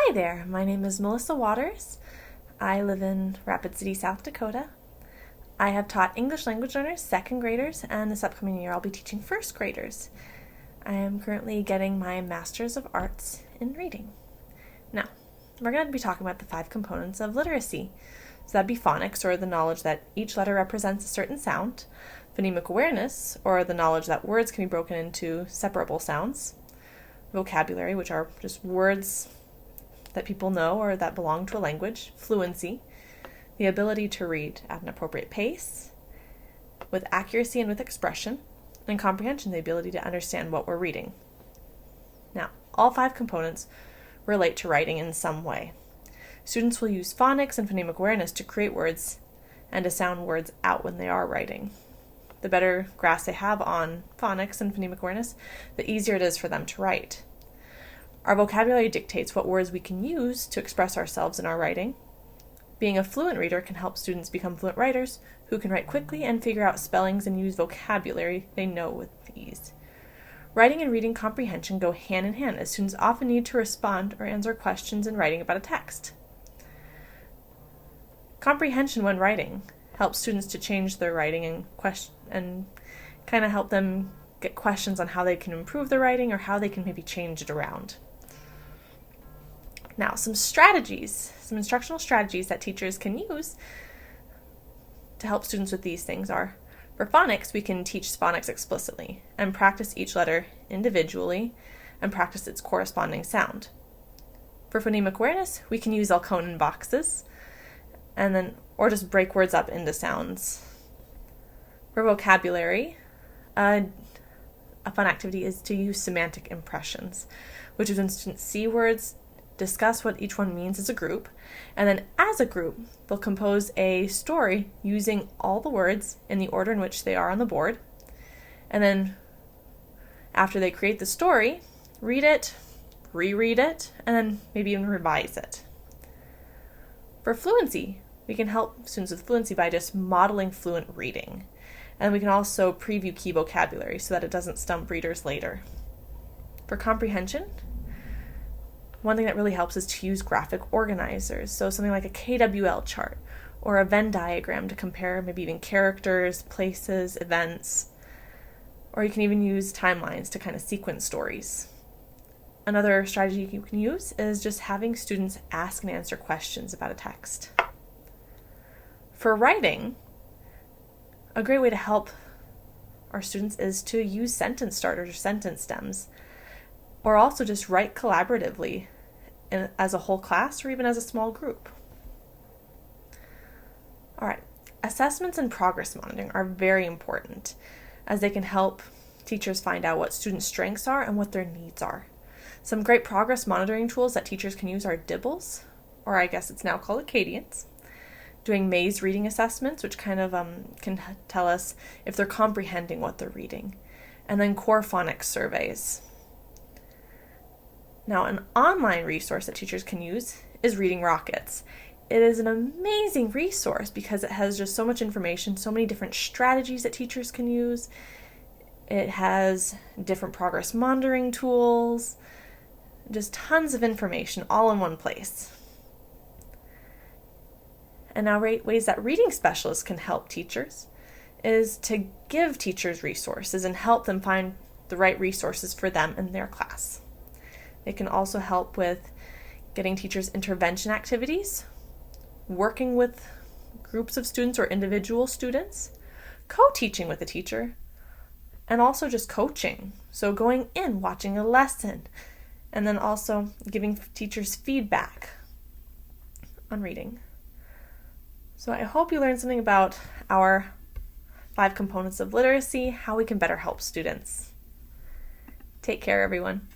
Hi there, my name is Melissa Waters. I live in Rapid City, South Dakota. I have taught English language learners, second graders, and this upcoming year I'll be teaching first graders. I am currently getting my Master's of Arts in Reading. Now, we're going to be talking about the 5 components of literacy. So that'd be phonics, or the knowledge that each letter represents a certain sound; phonemic awareness, or the knowledge that words can be broken into separable sounds; vocabulary, which are just words that people know or that belong to a language; fluency, the ability to read at an appropriate pace, with accuracy and with expression; and comprehension, the ability to understand what we're reading. Now, all 5 components relate to writing in some way. Students will use phonics and phonemic awareness to create words and to sound words out when they are writing. The better grasp they have on phonics and phonemic awareness, the easier it is for them to write. Our vocabulary dictates what words we can use to express ourselves in our writing. Being a fluent reader can help students become fluent writers who can write quickly and figure out spellings and use vocabulary they know with ease. Writing and reading comprehension go hand in hand, as students often need to respond or answer questions in writing about a text. Comprehension when writing helps students to change their writing and kind of help them get questions on how they can improve their writing or how they can maybe change it around. Now, some instructional strategies that teachers can use to help students with these things are: for phonics, we can teach phonics explicitly and practice each letter individually and practice its corresponding sound. For phonemic awareness, we can use Alconen boxes or just break words up into sounds. For vocabulary, a fun activity is to use semantic impressions, which is when students see words, discuss what each one means as a group, and then as a group, they'll compose a story using all the words in the order in which they are on the board. And then after they create the story, read it, reread it, and then maybe even revise it. For fluency, we can help students with fluency by just modeling fluent reading. And we can also preview key vocabulary so that it doesn't stump readers later. For comprehension, one thing that really helps is to use graphic organizers. So something like a KWL chart or a Venn diagram to compare maybe even characters, places, events, or you can even use timelines to kind of sequence stories. Another strategy you can use is just having students ask and answer questions about a text. For writing, a great way to help our students is to use sentence starters or sentence stems, or also just write collaboratively as a whole class or even as a small group. All right, assessments and progress monitoring are very important, as they can help teachers find out what students' strengths are and what their needs are. Some great progress monitoring tools that teachers can use are Dibbles, or I guess it's now called Acadians; doing maze reading assessments, which kind of can tell us if they're comprehending what they're reading; and then core phonics surveys. Now, an online resource that teachers can use is Reading Rockets. It is an amazing resource because it has just so much information, so many different strategies that teachers can use. It has different progress monitoring tools, just tons of information all in one place. And now, ways that reading specialists can help teachers is to give teachers resources and help them find the right resources for them in their class. They can also help with getting teachers intervention activities, working with groups of students or individual students, co-teaching with a teacher, and also just coaching. So going in, watching a lesson, and then also giving teachers feedback on reading. So I hope you learned something about our 5 components of literacy, how we can better help students. Take care, everyone.